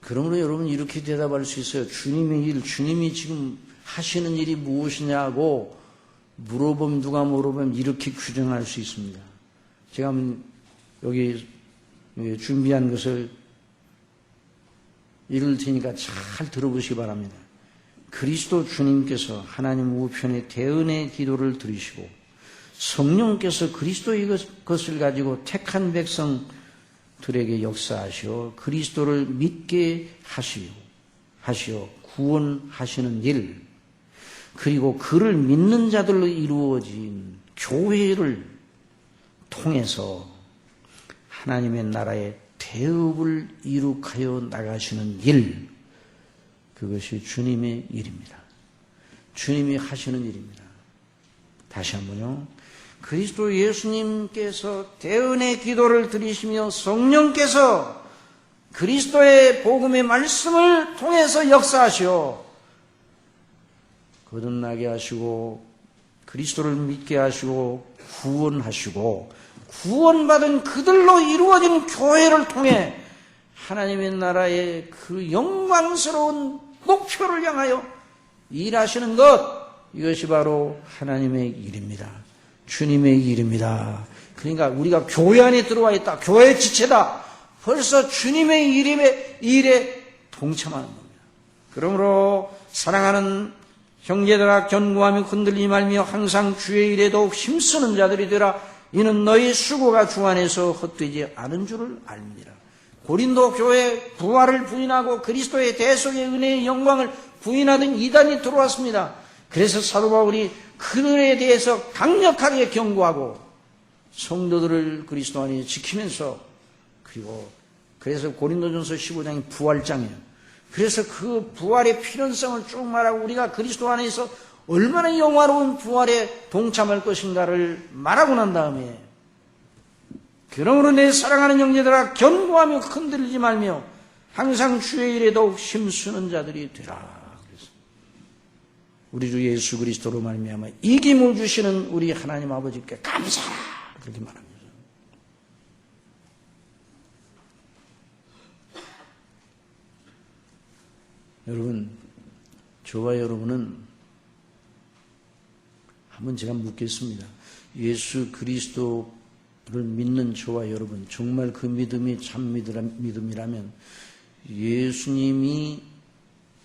그러므로 여러분 이렇게 대답할 수 있어요. 주님의 일, 주님이 지금 하시는 일이 무엇이냐고 물어보면 누가 물어보면 이렇게 규정할 수 있습니다. 제가 여기 준비한 것을 읽을 테니까 잘 들어보시기 바랍니다. 그리스도 주님께서 하나님 우편에 대은의 기도를 들으시고 성령께서 그리스도의 것을 가지고 택한 백성들에게 역사하시어 그리스도를 믿게 하시어 구원하시는 일, 그리고 그를 믿는 자들로 이루어진 교회를 통해서 하나님의 나라의 대업을 이룩하여 나가시는 일, 그것이 주님의 일입니다. 주님이 하시는 일입니다. 다시 한번요. 그리스도 예수님께서 대언의 기도를 드리시며 성령께서 그리스도의 복음의 말씀을 통해서 역사하시어 거듭나게 하시고 그리스도를 믿게 하시고 구원하시고 구원받은 그들로 이루어진 교회를 통해 하나님의 나라의 그 영광스러운 목표를 향하여 일하시는 것, 이것이 바로 하나님의 일입니다. 주님의 일입니다. 그러니까 우리가 교회 안에 들어와 있다. 교회의 지체다. 벌써 주님의 일에 동참하는 겁니다. 그러므로 사랑하는 형제들아 견고하며 흔들리지 말며 항상 주의 일에 더욱 힘쓰는 자들이 되라. 이는 너희 수고가 주 안에서 헛되지 않은 줄을 압니다. 고린도 교회 부활을 부인하고 그리스도의 대속의 은혜의 영광을 부인하던 이단이 들어왔습니다. 그래서 사도 바울이 그들에 대해서 강력하게 경고하고 성도들을 그리스도 안에 지키면서 그래서 고린도전서 15장이 부활장이에요. 그래서 그 부활의 필연성을 쭉 말하고 우리가 그리스도 안에서 얼마나 영화로운 부활에 동참할 것인가를 말하고 난 다음에 그러므로 내 사랑하는 형제들아 견고하며 흔들리지 말며 항상 주의 일에 더욱 힘쓰는 자들이 되라. 그래서 우리 주 예수 그리스도로 말미암아 이김을 주시는 우리 하나님 아버지께 감사하라. 그렇게 말합니다. 여러분, 저와 여러분은 한번 제가 묻겠습니다. 예수 그리스도를 믿는 저와 여러분, 정말 그 믿음이 참 믿음이라면 예수님이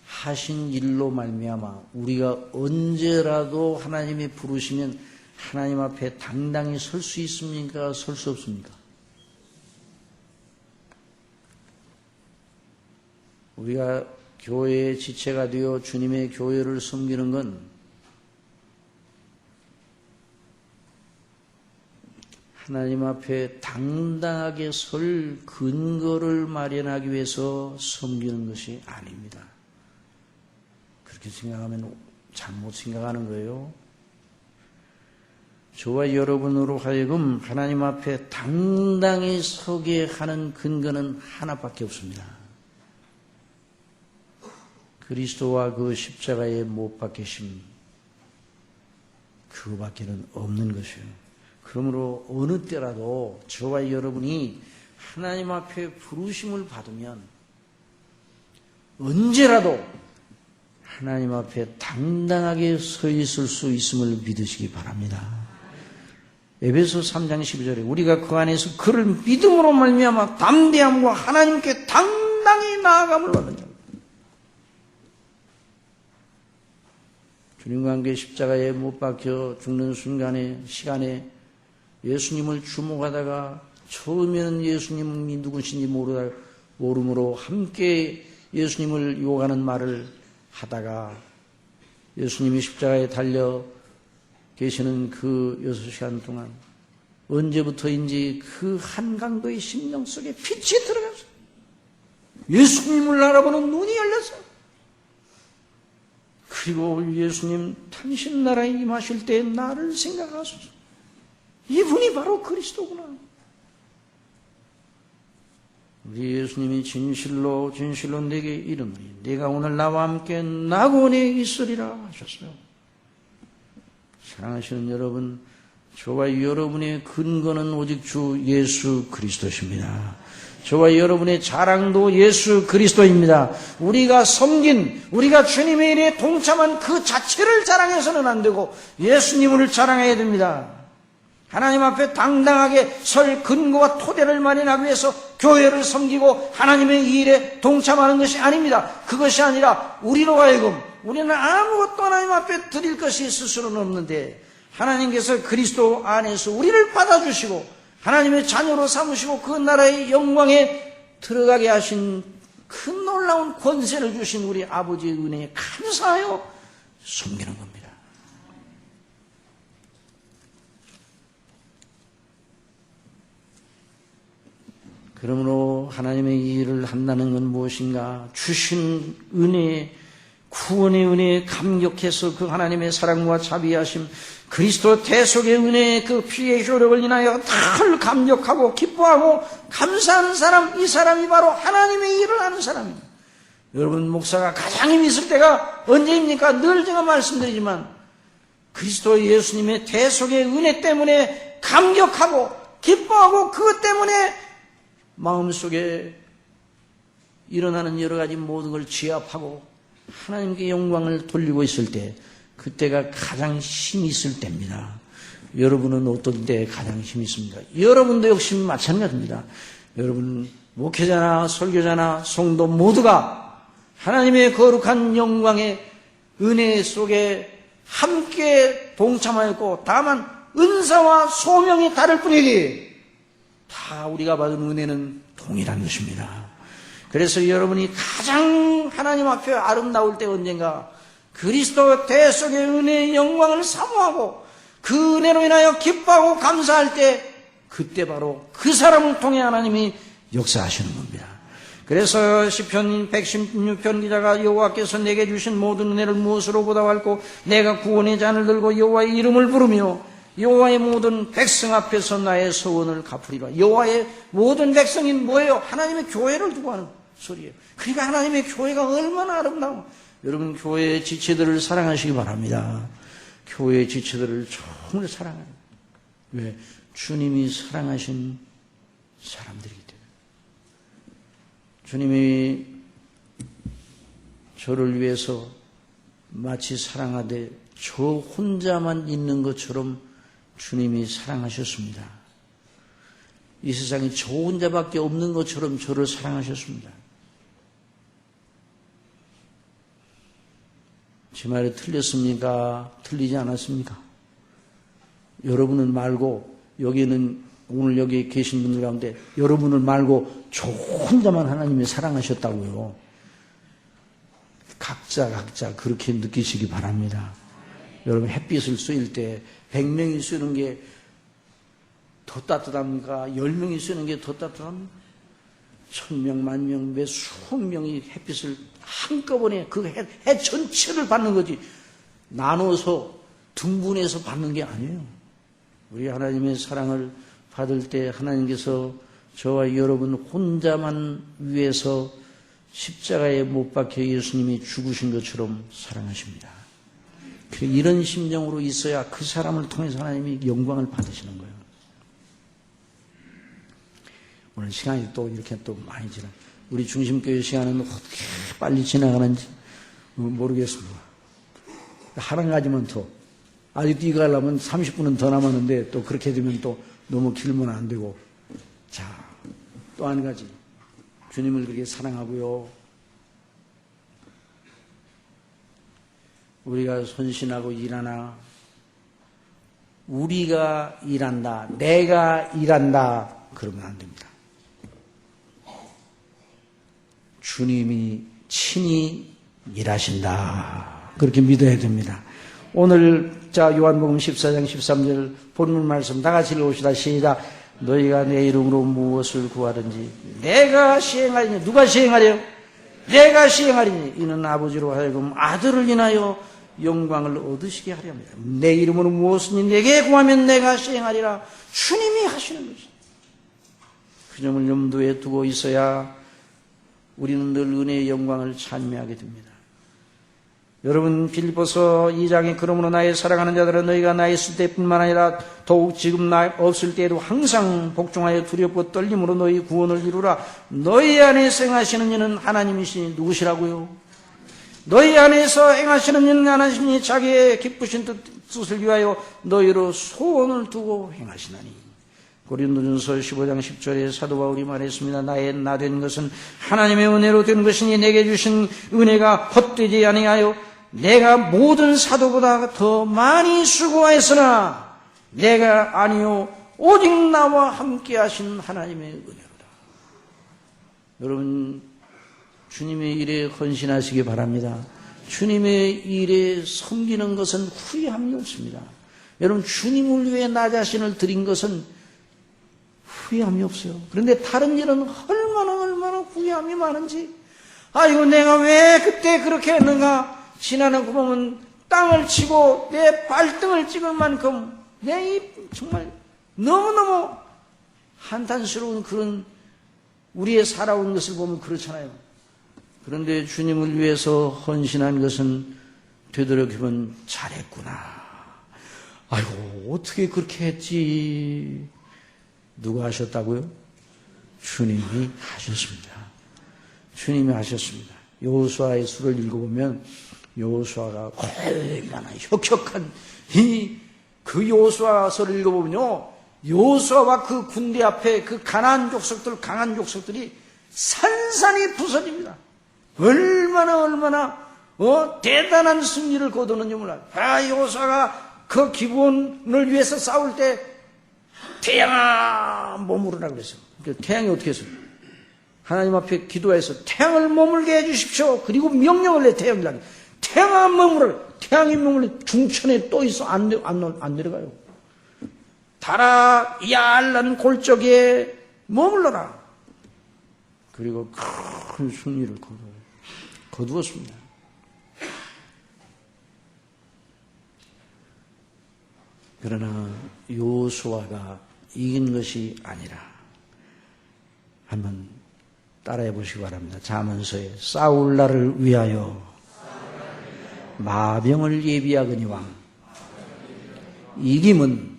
하신 일로 말미암아 우리가 언제라도 하나님이 부르시면 하나님 앞에 당당히 설 수 있습니까? 설 수 없습니까? 우리가 교회의 지체가 되어 주님의 교회를 섬기는 건 하나님 앞에 당당하게 설 근거를 마련하기 위해서 섬기는 것이 아닙니다. 그렇게 생각하면 잘못 생각하는 거예요. 저와 여러분으로 하여금 하나님 앞에 당당히 서게 하는 근거는 하나밖에 없습니다. 그리스도와 그 십자가에 못 박히심, 그거밖에는 없는 것이에요. 그러므로 어느 때라도 저와 여러분이 하나님 앞에 부르심을 받으면 언제라도 하나님 앞에 당당하게 서 있을 수 있음을 믿으시기 바랍니다. 에베소 3장 12절에 우리가 그 안에서 그를 믿음으로 말미암아 담대함과 하나님께 당당히 나아감을 얻느니라. 주님과 함께 십자가에 못 박혀 죽는 시간에 예수님을 주목하다가 처음에는 예수님이 누구신지 모름으로 함께 예수님을 유혹하는 말을 하다가 예수님이 십자가에 달려 계시는 그 6시간 동안 언제부터인지 그 한강도의 심령 속에 빛이 들어갔어요. 예수님을 알아보는 눈이 열렸어요. 그리고 예수님, 당신 나라에 임하실 때 나를 생각하소서. 이분이 바로 그리스도구나. 우리 예수님이 진실로 진실로 내게 이르노니 네가 오늘 나와 함께 낙원에 있으리라 하셨어요. 사랑하시는 여러분, 저와 여러분의 근거는 오직 주 예수 그리스도십니다. 저와 여러분의 자랑도 예수 그리스도입니다. 우리가 섬긴, 우리가 주님의 일에 동참한 그 자체를 자랑해서는 안 되고 예수님을 자랑해야 됩니다. 하나님 앞에 당당하게 설 근거와 토대를 마련하기 위해서 교회를 섬기고 하나님의 일에 동참하는 것이 아닙니다. 그것이 아니라 우리로 하여금 우리는 아무것도 하나님 앞에 드릴 것이 있을 수는 없는데 하나님께서 그리스도 안에서 우리를 받아주시고 하나님의 자녀로 삼으시고 그 나라의 영광에 들어가게 하신 그 놀라운 권세를 주신 우리 아버지의 은혜에 감사하여 섬기는 겁니다. 그러므로 하나님의 일을 한다는 건 무엇인가? 주신 은혜, 구원의 은혜에 감격해서 그 하나님의 사랑과 자비하심, 그리스도 대속의 은혜의 그 피의 효력을 인하여 늘 감격하고 기뻐하고 감사하는 사람, 이 사람이 바로 하나님의 일을 하는 사람입니다. 여러분, 목사가 가장 힘이 있을 때가 언제입니까? 늘 제가 말씀드리지만 그리스도 예수님의 대속의 은혜 때문에 감격하고 기뻐하고 그것 때문에 마음속에 일어나는 여러 가지 모든 걸 지압하고 하나님께 영광을 돌리고 있을 때, 그때가 가장 힘이 있을 때입니다. 여러분은 어떤 때에 가장 힘이 있습니까? 여러분도 역시 마찬가지입니다. 여러분 목회자나 설교자나 성도 모두가 하나님의 거룩한 영광의 은혜 속에 함께 동참하였고 다만 은사와 소명이 다를 뿐이지 다 우리가 받은 은혜는 동일한 것입니다. 그래서 여러분이 가장 하나님 앞에 아름다울 때 언젠가 그리스도 대속의 은혜의 영광을 사모하고 그 은혜로 인하여 기뻐하고 감사할 때 그때 바로 그 사람을 통해 하나님이 역사하시는 겁니다. 그래서 시편 116편 기자가 여호와께서 내게 주신 모든 은혜를 무엇으로 보답할꼬 내가 구원의 잔을 들고 여호와의 이름을 부르며 여호와의 모든 백성 앞에서 나의 소원을 갚으리라. 여호와의 모든 백성이 뭐예요? 하나님의 교회를 두고 하는 소리예요. 그러니까 하나님의 교회가 얼마나 아름다워. 여러분 교회의 지체들을 사랑하시기 바랍니다. 교회의 지체들을 정말 사랑하는. 왜? 주님이 사랑하신 사람들이기 때문에. 주님이 저를 위해서 마치 사랑하되 저 혼자만 있는 것처럼 주님이 사랑하셨습니다. 이 세상에 저 혼자밖에 없는 것처럼 저를 사랑하셨습니다. 제 말이 틀렸습니까? 틀리지 않았습니까? 여러분을 말고 여기는 오늘 여기 계신 분들 가운데 여러분을 말고 저 혼자만 하나님이 사랑하셨다고요. 각자 그렇게 느끼시기 바랍니다. 여러분 햇빛을 쏘일 때 100명이 쏘는 게 더 따뜻합니까? 10명이 쏘는 게 더 따뜻합니까? 1000명, 10,000명, 몇 수억 명이 햇빛을 한꺼번에 그 해 전체를 받는 거지 나눠서 등분해서 받는 게 아니에요. 우리 하나님의 사랑을 받을 때 하나님께서 저와 여러분 혼자만 위해서 십자가에 못 박혀 예수님이 죽으신 것처럼 사랑하십니다. 이런 심정으로 있어야 그 사람을 통해서 하나님이 영광을 받으시는 거예요. 오늘 시간이 또 이렇게 또 많이 지나. 우리 중심교회 시간은 어떻게 빨리 지나가는지 모르겠습니다. 하나 가지만 더. 아직도 이거 하려면 30분은 더 남았는데 또 그렇게 되면 또 너무 길면 안 되고. 자, 또 한 가지. 주님을 그렇게 사랑하고요. 우리가 헌신하고 일하나 우리가 일한다, 내가 일한다 그러면 안 됩니다. 주님이 친히 일하신다 그렇게 믿어야 됩니다. 오늘 자, 요한복음 14장 13절 본문 말씀 다 같이 읽읍시다. 시작. 너희가 내 이름으로 무엇을 구하든지 내가 시행하리니. 누가 시행하려? 내가 시행하리니. 이는 아버지로 하여금 아들을 인하여 영광을 얻으시게 하려 합니다. 내 이름으로 무엇이니 내게 구하면 내가 시행하리라. 주님이 하시는 것입니다. 그 점을 염두에 두고 있어야 우리는 늘 은혜의 영광을 찬미하게 됩니다. 여러분, 빌립보서 2장에 그러므로 나의 사랑하는 자들아 너희가 나 있을 때뿐만 아니라 더욱 지금 나 없을 때에도 항상 복종하여 두렵고 떨림으로 너희 구원을 이루라. 너희 안에서 행하시는 이는 하나님이시니. 누구시라고요? 너희 안에서 행하시는 이는 하나님이 자기의 기쁘신 뜻을 위하여 너희로 소원을 두고 행하시나니. 고린도전서 15장 10절에 사도 바울이 말했습니다. 나의 나 된 것은 하나님의 은혜로 된 것이니 내게 주신 은혜가 헛되지 아니하여 내가 모든 사도보다 더 많이 수고하였으나 내가 아니요 오직 나와 함께 하신 하나님의 은혜로다. 여러분, 주님의 일에 헌신하시기 바랍니다. 주님의 일에 섬기는 것은 후회함이 없습니다. 여러분, 주님을 위해 나 자신을 드린 것은 후회함이 없어요. 그런데 다른 일은 얼마나 후회함이 많은지. 아이고, 내가 왜 그때 그렇게 했는가. 지나는 그 보면 땅을 치고 내 발등을 찍을 만큼 내 입 정말 너무너무 한탄스러운 그런 우리의 살아온 것을 보면 그렇잖아요. 그런데 주님을 위해서 헌신한 것은 되돌아보면 잘했구나. 아이고, 어떻게 그렇게 했지. 누가 하셨다고요? 주님이 하셨습니다. 주님이 하셨습니다. 여호수아의 수를 읽어보면 여호수아가 얼마나 혁혁한 그 여호수아서를 읽어보면요, 여호수아와 그 군대 앞에 그 가나안 족속들, 강한 족속들이 산산이 부서집니다. 얼마나 대단한 승리를 거두는지 몰라요. 여호수아가 그 기본을 위해서 싸울 때 태양아 머무르라 그랬어요. 태양이 어떻게 했어요? 하나님 앞에 기도해서 태양을 머물게 해주십시오. 그리고 명령을 내 태양이라니. 태양아 머무르라. 태양이 머물러 중천에 또 있어. 안 내려가요. 달아 야알란 골짜기에 머물러라. 그리고 큰 승리를 거두었습니다. 그러나 여호수아가 이긴 것이 아니라, 한번 따라해 보시기 바랍니다. 잠언서에 싸울 날을 위하여 마병을 예비하거니와 이김은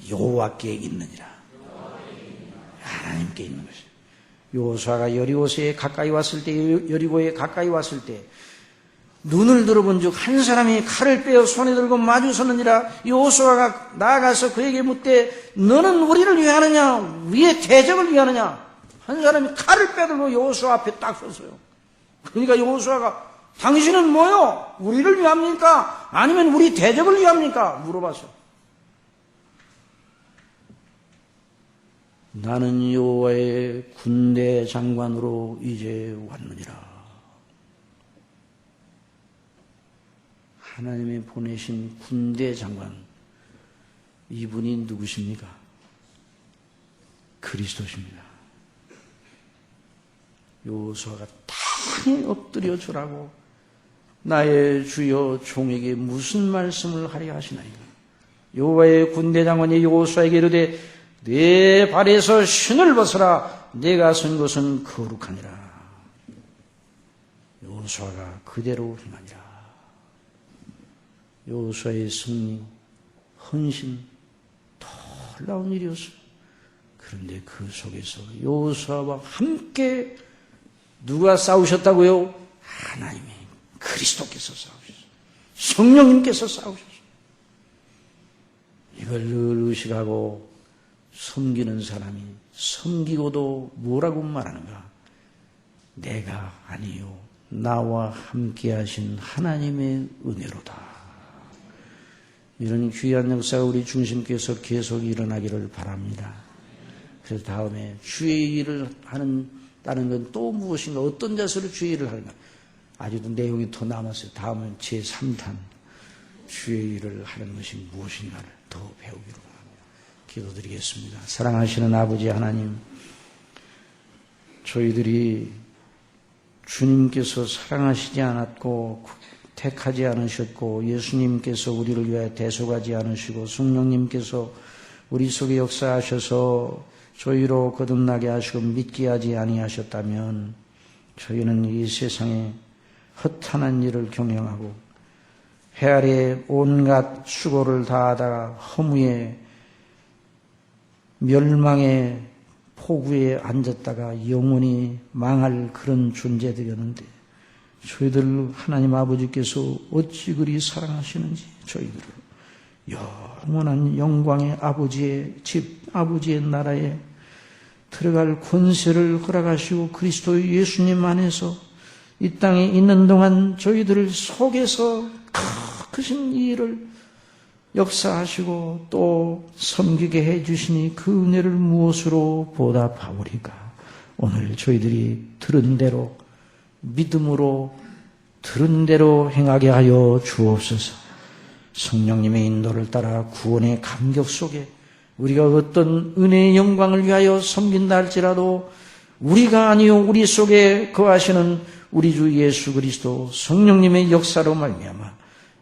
여호와께 있느니라. 하나님께 있는 것이에요. 여호수아가 여리고에 가까이 왔을 때 눈을 들어본 즉 한 사람이 칼을 빼어 손에 들고 마주서느니라. 여호수아가 나아가서 그에게 묻되 너는 우리를 위하느냐 우리의 대적을 위하느냐. 한 사람이 칼을 빼들고 여호수아 앞에 딱 섰어요. 그러니까 여호수아가 당신은 뭐요? 우리를 위합니까? 아니면 우리 대적을 위합니까? 물어봤어요. 나는 여호와의 군대 장관으로 이제 왔느니라. 하나님이 보내신 군대 장관, 이분이 누구십니까? 그리스도십니다. 여호수아가 땅에 엎드려 주라고 나의 주여 종에게 무슨 말씀을 하려 하시나이까. 여호와의 군대 장관이 여호수아에게 이르되 내 발에서 신을 벗어라. 내가 선 것은 거룩하니라. 여호수아가 그대로 행하니라. 여호수아의 승리, 헌신, 놀라운 일이었어요. 그런데 그 속에서 여호수아와 함께 누가 싸우셨다고요? 하나님이, 그리스도께서 싸우셨어요. 성령님께서 싸우셨어요. 이걸 늘 의식하고 섬기는 사람이 섬기고도 뭐라고 말하는가? 내가 아니요 나와 함께 하신 하나님의 은혜로다. 이런 귀한 역사가 우리 중심께서 계속 일어나기를 바랍니다. 그래서 다음에 주의 일을 다른 건 또 무엇인가, 어떤 자세로 주의 일을 하는가. 아직도 내용이 더 남았어요. 다음은 제3탄 주의 일을 하는 것이 무엇인가를 더 배우기로 합니다. 기도드리겠습니다. 사랑하시는 아버지 하나님, 저희들이 주님께서 사랑하시지 않았고 택하지 않으셨고 예수님께서 우리를 위하여 대속하지 않으시고 성령님께서 우리 속에 역사하셔서 저희로 거듭나게 하시고 믿게 하지 아니하셨다면 저희는 이 세상에 허탄한 일을 경영하고 해 아래 온갖 수고를 다하다가 허무에 멸망의 포구에 앉았다가 영원히 망할 그런 존재들이었는데 저희들 하나님 아버지께서 어찌 그리 사랑하시는지 저희들을 영원한 영광의 아버지의 집, 아버지의 나라에 들어갈 권세를 허락하시고 그리스도 예수님 안에서 이 땅에 있는 동안 저희들 속에서 크신 일을 역사하시고 또 섬기게 해주시니 그 은혜를 무엇으로 보답하오리까. 오늘 저희들이 들은 대로 믿음으로 들은 대로 행하게 하여 주옵소서. 성령님의 인도를 따라 구원의 감격 속에 우리가 어떤 은혜의 영광을 위하여 섬긴다 할지라도 우리가 아니요 우리 속에 거하시는 우리 주 예수 그리스도 성령님의 역사로 말미암아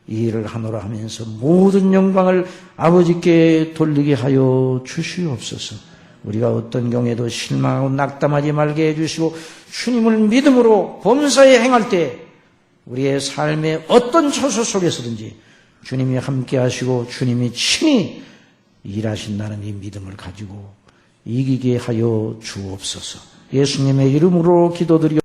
이 일을 하노라 하면서 모든 영광을 아버지께 돌리게 하여 주시옵소서. 우리가 어떤 경우에도 실망하고 낙담하지 말게 해주시고 주님을 믿음으로 범사에 행할 때 우리의 삶의 어떤 처소 속에서든지 주님이 함께 하시고 주님이 친히 일하신다는 이 믿음을 가지고 이기게 하여 주옵소서. 예수님의 이름으로 기도드리옵소서.